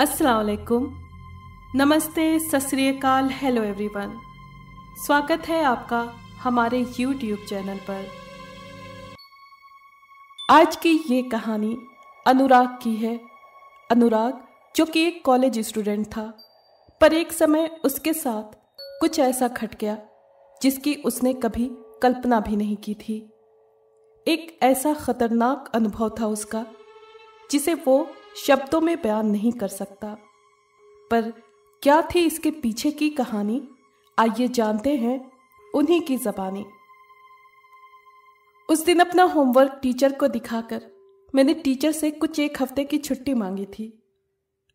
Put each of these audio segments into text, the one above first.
अस्सलाम वालेकुम, नमस्ते, सत श्री अकाल, हेलो एवरीवन। स्वागत है आपका हमारे YouTube चैनल पर। आज की ये कहानी अनुराग की है। अनुराग जो कि एक कॉलेज स्टूडेंट था, पर एक समय उसके साथ कुछ ऐसा खट गया जिसकी उसने कभी कल्पना भी नहीं की थी। एक ऐसा खतरनाक अनुभव था उसका जिसे वो शब्दों में बयान नहीं कर सकता। पर क्या थी इसके पीछे की कहानी, आइए जानते हैं उन्हीं की ज़बानी। उस दिन अपना होमवर्क टीचर को दिखाकर मैंने टीचर से कुछ एक हफ्ते की छुट्टी मांगी थी।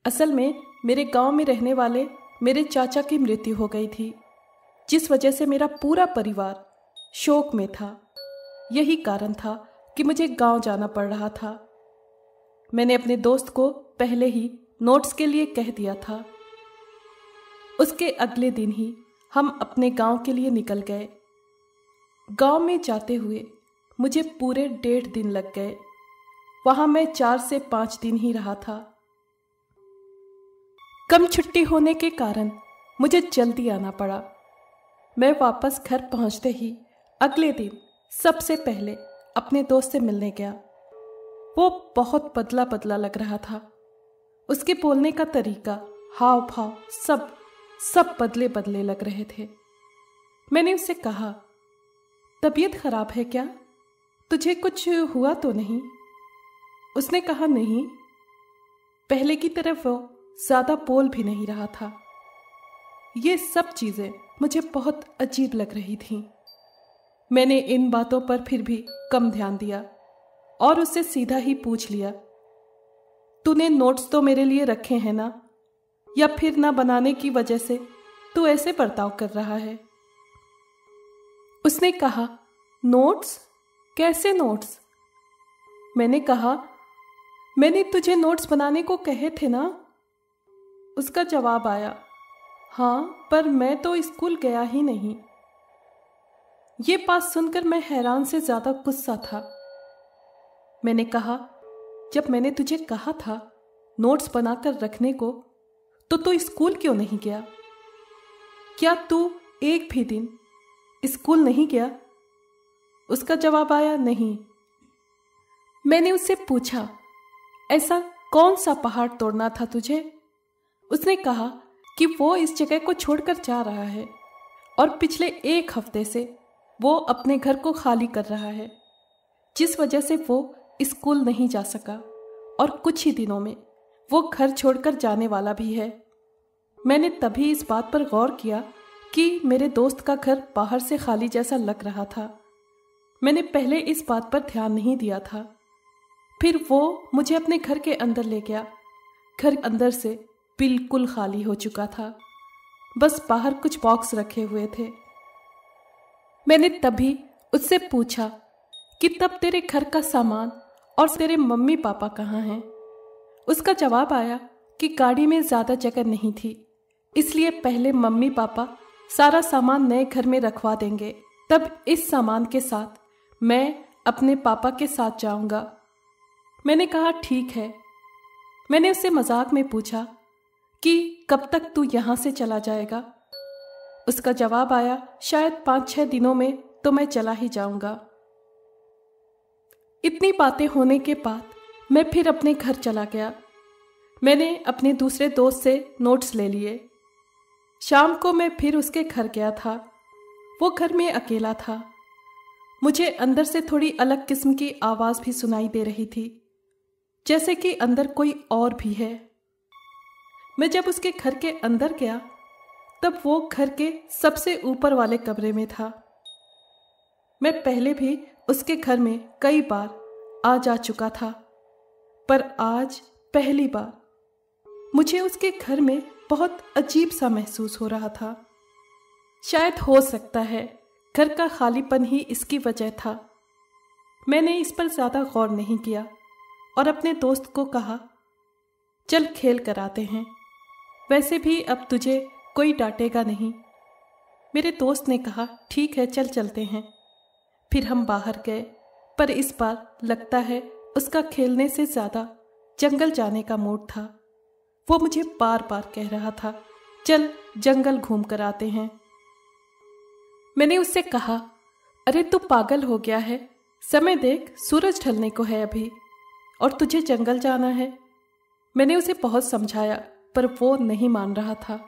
असल में मेरे गांव में रहने वाले मेरे चाचा की मृत्यु हो गई थी, जिस वजह से मेरा पूरा परिवार शोक में था। यही कारण था कि मुझे गांव जाना पड़ रहा था। मैंने अपने दोस्त को पहले ही नोट्स के लिए कह दिया था। उसके अगले दिन ही हम अपने गांव के लिए निकल गए। गांव में जाते हुए मुझे पूरे 1.5 दिन लग गए। वहां मैं 4 से 5 दिन ही रहा था। कम छुट्टी होने के कारण मुझे जल्दी आना पड़ा। मैं वापस घर पहुंचते ही अगले दिन सबसे पहले अपने दोस्त से मिलने गया। वो बहुत बदला बदला लग रहा था। उसके बोलने का तरीका, हाव भाव सब बदले बदले लग रहे थे। मैंने उससे कहा, तबीयत खराब है क्या? तुझे कुछ हुआ तो नहीं? उसने कहा, नहीं। पहले की तरह वो ज्यादा बोल भी नहीं रहा था। ये सब चीजें मुझे बहुत अजीब लग रही थीं। मैंने इन बातों पर फिर भी कम ध्यान दिया और उससे सीधा ही पूछ लिया, तूने नोट्स तो मेरे लिए रखे हैं ना? या फिर ना बनाने की वजह से तू ऐसे बर्ताव कर रहा है? उसने कहा, नोट्स? कैसे नोट्स? मैंने कहा, मैंने तुझे नोट्स बनाने को कहे थे ना? उसका जवाब आया, हाँ, पर मैं तो स्कूल गया ही नहीं। ये बात सुनकर मैं हैरान से ज्यादा गुस्सा था। मैंने कहा, जब मैंने तुझे कहा था नोट्स बनाकर रखने को, तो तू स्कूल क्यों नहीं गया? क्या तू एक भी दिन स्कूल नहीं गया? उसका जवाब आया, नहीं। मैंने उससे पूछा, ऐसा कौन सा पहाड़ तोड़ना था तुझे? उसने कहा कि वो इस जगह को छोड़कर जा रहा है और पिछले 1 हफ्ते से वो अपने घर को खाली कर रहा है, जिस वजह से वो स्कूल नहीं जा सका और कुछ ही दिनों में वो घर छोड़कर जाने वाला भी है। मैंने तभी इस बात पर गौर किया कि मेरे दोस्त का घर बाहर से खाली जैसा लग रहा था। मैंने पहले इस बात पर ध्यान नहीं दिया था। फिर वो मुझे अपने घर के अंदर ले गया। घर अंदर से बिल्कुल खाली हो चुका था, बस बाहर कुछ बॉक्स रखे हुए थे। मैंने तभी उससे पूछा कि तब तेरे घर का सामान और तेरे मम्मी पापा कहाँ हैं? उसका जवाब आया कि गाड़ी में ज्यादा जगह नहीं थी, इसलिए पहले मम्मी पापा सारा सामान नए घर में रखवा देंगे, तब इस सामान के साथ मैं अपने पापा के साथ जाऊंगा। मैंने कहा, ठीक है। मैंने उससे मजाक में पूछा कि कब तक तू यहां से चला जाएगा? उसका जवाब आया, शायद 5-6 दिनों में तो मैं चला ही जाऊंगा। इतनी बातें होने के बाद मैं फिर अपने घर चला गया। मैंने अपने दूसरे दोस्त से नोट्स ले लिए। शाम को मैं फिर उसके घर गया था। वो घर में अकेला था। मुझे अंदर से थोड़ी अलग किस्म की आवाज भी सुनाई दे रही थी, जैसे कि अंदर कोई और भी है। मैं जब उसके घर के अंदर गया तब वो घर के सबसे ऊपर वाले कमरे में था। मैं पहले भी उसके घर में कई बार आ जा चुका था, पर आज पहली बार मुझे उसके घर में बहुत अजीब सा महसूस हो रहा था। शायद हो सकता है घर का खालीपन ही इसकी वजह था। मैंने इस पर ज्यादा गौर नहीं किया और अपने दोस्त को कहा, चल खेल कर आते हैं, वैसे भी अब तुझे कोई डांटेगा नहीं। मेरे दोस्त ने कहा, ठीक है, चल चलते हैं। फिर हम बाहर गए, पर इस बार लगता है उसका खेलने से ज्यादा जंगल जाने का मूड था। वो मुझे बार बार कह रहा था, चल जंगल घूम कर आते हैं। मैंने उससे कहा, अरे तू पागल हो गया है, समय देख, सूरज ढलने को है अभी, और तुझे जंगल जाना है। मैंने उसे बहुत समझाया पर वो नहीं मान रहा था।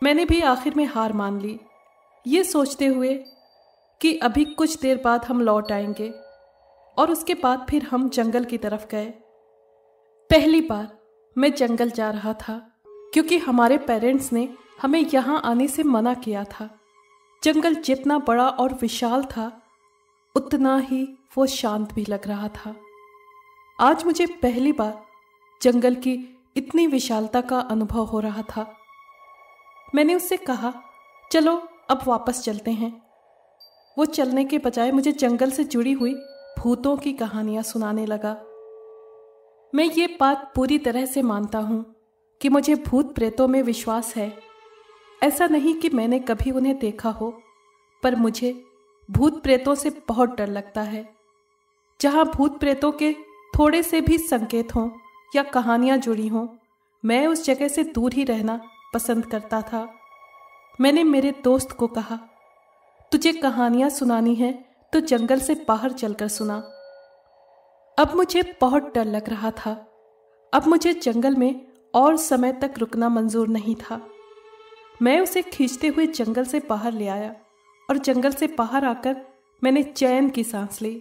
मैंने भी आखिर में हार मान ली, ये सोचते हुए कि अभी कुछ देर बाद हम लौट आएंगे, और उसके बाद फिर हम जंगल की तरफ गए। पहली बार मैं जंगल जा रहा था क्योंकि हमारे पेरेंट्स ने हमें यहाँ आने से मना किया था। जंगल जितना बड़ा और विशाल था उतना ही वो शांत भी लग रहा था। आज मुझे पहली बार जंगल की इतनी विशालता का अनुभव हो रहा था। मैंने उससे कहा, चलो अब वापस चलते हैं। वो चलने के बजाय मुझे जंगल से जुड़ी हुई भूतों की कहानियां सुनाने लगा। मैं ये बात पूरी तरह से मानता हूँ कि मुझे भूत प्रेतों में विश्वास है। ऐसा नहीं कि मैंने कभी उन्हें देखा हो, पर मुझे भूत प्रेतों से बहुत डर लगता है। जहाँ भूत प्रेतों के थोड़े से भी संकेत हों या कहानियाँ जुड़ी हों, मैं उस जगह से दूर ही रहना पसंद करता था। मैंने मेरे दोस्त को कहा, तुझे कहानियाँ सुनानी है तो जंगल से बाहर चलकर सुना। अब मुझे बहुत डर लग रहा था। अब मुझे जंगल में और समय तक रुकना मंजूर नहीं था। मैं उसे खींचते हुए जंगल से बाहर ले आया और जंगल से बाहर आकर मैंने चैन की सांस ली।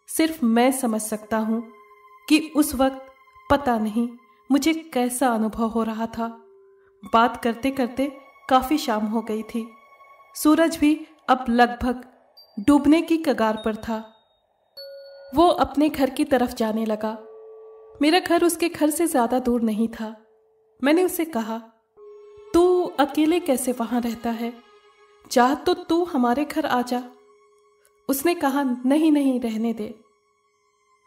सिर्फ मैं समझ सकता हूँ कि उस वक्त पता नहीं मुझे कैसा अनुभव हो रहा था। बात करते करते काफ़ी शाम हो गई थी। सूरज भी अब लगभग डूबने की कगार पर था। वो अपने घर की तरफ जाने लगा। मेरा घर उसके घर से ज़्यादा दूर नहीं था। मैंने उससे कहा, तू अकेले कैसे वहाँ रहता है? चाह तो तू हमारे घर आ जा। उसने कहा, नहीं नहीं, रहने दे।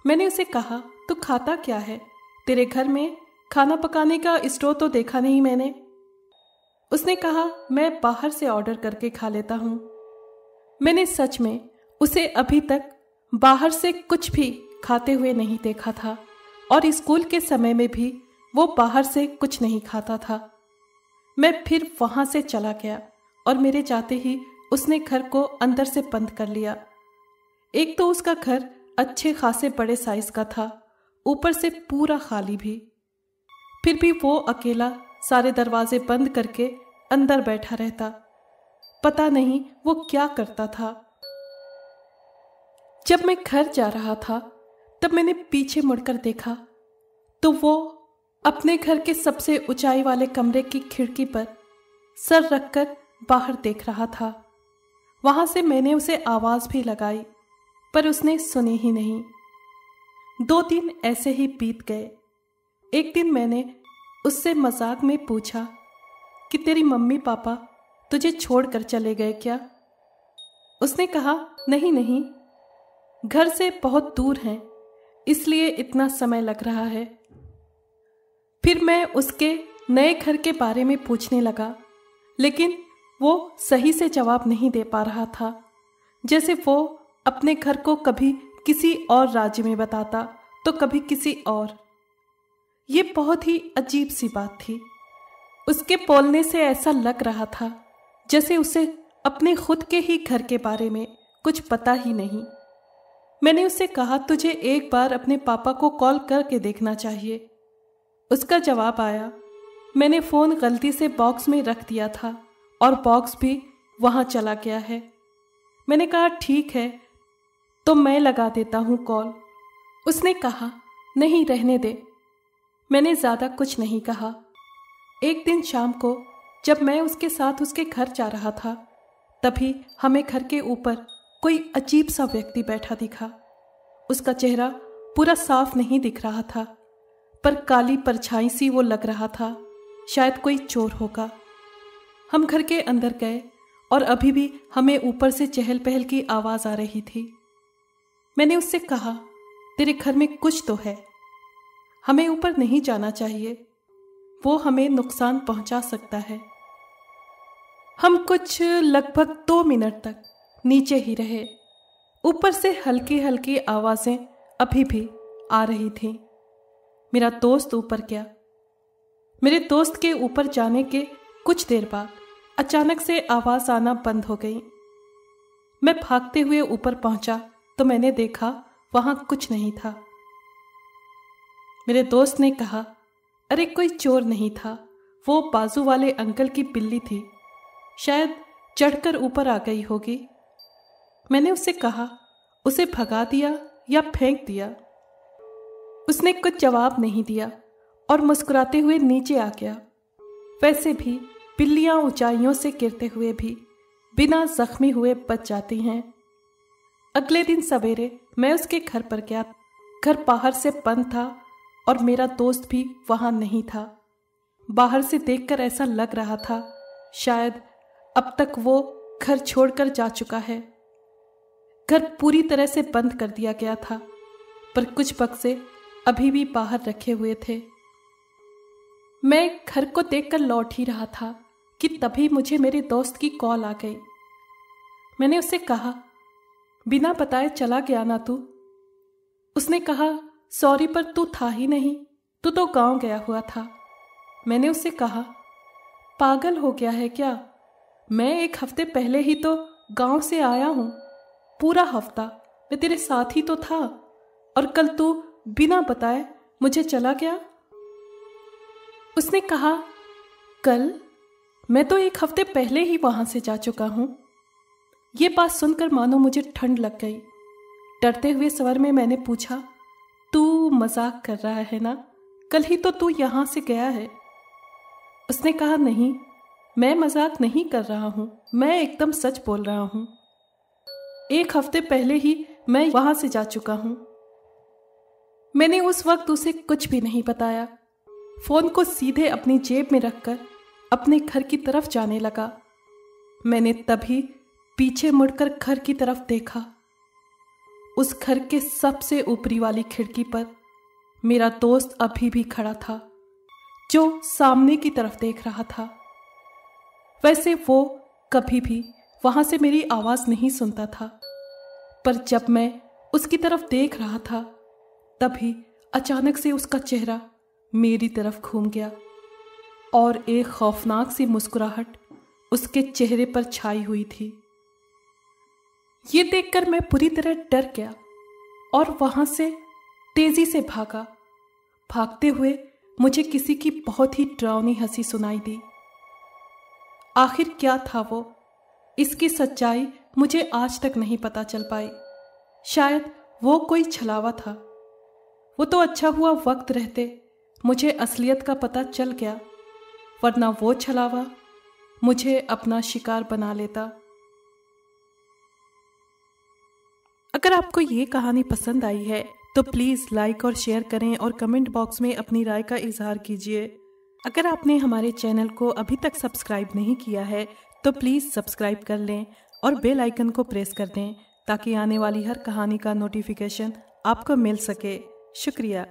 मैंने उसे कहा, तू खाता क्या है? तेरे घर में खाना पकाने का स्टोव तो देखा नहीं मैंने। उसने कहा, मैं बाहर से ऑर्डर करके खा लेता हूँ। मैंने सच में उसे अभी तक बाहर से कुछ भी खाते हुए नहीं देखा था, और स्कूल के समय में भी वो बाहर से कुछ नहीं खाता था। मैं फिर वहाँ से चला गया और मेरे जाते ही उसने घर को अंदर से बंद कर लिया। एक तो उसका घर अच्छे खासे बड़े साइज का था, ऊपर से पूरा खाली भी। फिर भी वो अकेला सारे दरवाजे बंद करके अंदर बैठा रहता। पता नहीं वो क्या करता था। जब मैं घर जा रहा था तब मैंने पीछे मुड़कर देखा तो वो अपने घर के सबसे ऊंचाई वाले कमरे की खिड़की पर सर रखकर बाहर देख रहा था। वहां से मैंने उसे आवाज भी लगाई पर उसने सुनी ही नहीं। 2 दिन ऐसे ही बीत गए। एक दिन मैंने उससे मजाक में पूछा कि तेरी मम्मी पापा तुझे छोड़कर चले गए क्या? उसने कहा, नहीं नहीं, घर से बहुत दूर हैं, इसलिए इतना समय लग रहा है। फिर मैं उसके नए घर के बारे में पूछने लगा, लेकिन वो सही से जवाब नहीं दे पा रहा था। जैसे वो अपने घर को कभी किसी और राज्य में बताता तो कभी किसी और। ये बहुत ही अजीब सी बात थी। उसके बोलने से ऐसा लग रहा था जैसे उसे अपने खुद के ही घर के बारे में कुछ पता ही नहीं। मैंने उससे कहा, तुझे एक बार अपने पापा को कॉल करके देखना चाहिए। उसका जवाब आया, मैंने फ़ोन गलती से बॉक्स में रख दिया था और बॉक्स भी वहाँ चला गया है। मैंने कहा, ठीक है तो मैं लगा देता हूँ कॉल। उसने कहा, नहीं रहने दे। मैंने ज़्यादा कुछ नहीं कहा। एक दिन शाम को जब मैं उसके साथ उसके घर जा रहा था तभी हमें घर के ऊपर कोई अजीब सा व्यक्ति बैठा दिखा। उसका चेहरा पूरा साफ नहीं दिख रहा था, पर काली परछाई सी वो लग रहा था, शायद कोई चोर होगा। हम घर के अंदर गए और अभी भी हमें ऊपर से चहल पहल की आवाज़ आ रही थी। मैंने उससे कहा, तेरे घर में कुछ तो है, हमें ऊपर नहीं जाना चाहिए, वो हमें नुकसान पहुंचा सकता है। हम कुछ लगभग 2 मिनट तक नीचे ही रहे। ऊपर से हल्की हल्की आवाज़ें अभी भी आ रही थीं। मेरा दोस्त ऊपर गया। मेरे दोस्त के ऊपर जाने के कुछ देर बाद अचानक से आवाज आना बंद हो गई। मैं भागते हुए ऊपर पहुंचा तो मैंने देखा वहां कुछ नहीं था। मेरे दोस्त ने कहा, अरे कोई चोर नहीं था, वो बाजू वाले अंकल की बिल्ली थी, शायद चढ़कर ऊपर आ गई होगी। मैंने उससे कहा, उसे भगा दिया या फेंक दिया? उसने कुछ जवाब नहीं दिया और मुस्कुराते हुए नीचे आ गया। वैसे भी बिल्लियां ऊंचाइयों से गिरते हुए भी बिना जख्मी हुए बच जाती हैं। अगले दिन सवेरे मैं उसके घर पर गया। घर बाहर से बंद था और मेरा दोस्त भी वहां नहीं था। बाहर से देखकर ऐसा लग रहा था शायद अब तक वो घर छोड़कर जा चुका है। घर पूरी तरह से बंद कर दिया गया था, पर कुछ बक्से अभी भी बाहर रखे हुए थे। मैं घर को देखकर लौट ही रहा था कि तभी मुझे मेरे दोस्त की कॉल आ गई। मैंने उससे कहा, बिना बताए चला गया ना तू? उसने कहा, सॉरी पर तू था ही नहीं, तू तो गांव गया हुआ था। मैंने उससे कहा, पागल हो गया है क्या? मैं 1 हफ्ते पहले ही तो गांव से आया हूं। पूरा हफ्ता मैं तेरे साथ ही तो था और कल तू बिना बताए मुझे चला गया। उसने कहा, कल? मैं तो 1 हफ्ते पहले ही वहां से जा चुका हूं। ये बात सुनकर मानो मुझे ठंड लग गई। डरते हुए स्वर में मैंने पूछा, तू मजाक कर रहा है ना? कल ही तो तू यहां से गया है। उसने कहा, नहीं, मैं मजाक नहीं कर रहा हूं, मैं एकदम सच बोल रहा हूं। 1 हफ्ते पहले ही मैं वहां से जा चुका हूं। मैंने उस वक्त उसे कुछ भी नहीं बताया। फोन को सीधे अपनी जेब में रखकर अपने घर की तरफ जाने लगा। मैंने तभी पीछे मुड़कर घर की तरफ देखा। उस घर के सबसे ऊपरी वाली खिड़की पर मेरा दोस्त अभी भी खड़ा था, जो सामने की तरफ देख रहा था। वैसे वो कभी भी वहां से मेरी आवाज नहीं सुनता था, पर जब मैं उसकी तरफ देख रहा था तभी अचानक से उसका चेहरा मेरी तरफ घूम गया और एक खौफनाक सी मुस्कुराहट उसके चेहरे पर छाई हुई थी। ये देखकर मैं पूरी तरह डर गया और वहां से तेजी से भागा। भागते हुए मुझे किसी की बहुत ही डरावनी हंसी सुनाई दी। आखिर क्या था वो? इसकी सच्चाई मुझे आज तक नहीं पता चल पाई। शायद वो कोई छलावा था। वो तो अच्छा हुआ वक्त रहते मुझे असलियत का पता चल गया, वरना वो छलावा मुझे अपना शिकार बना लेता। अगर आपको ये कहानी पसंद आई है तो प्लीज़ लाइक और शेयर करें और कमेंट बॉक्स में अपनी राय का इजहार कीजिए। अगर आपने हमारे चैनल को अभी तक सब्सक्राइब नहीं किया है तो प्लीज़ सब्सक्राइब कर लें और बेल आइकन को प्रेस कर दें ताकि आने वाली हर कहानी का नोटिफिकेशन आपको मिल सके। शुक्रिया।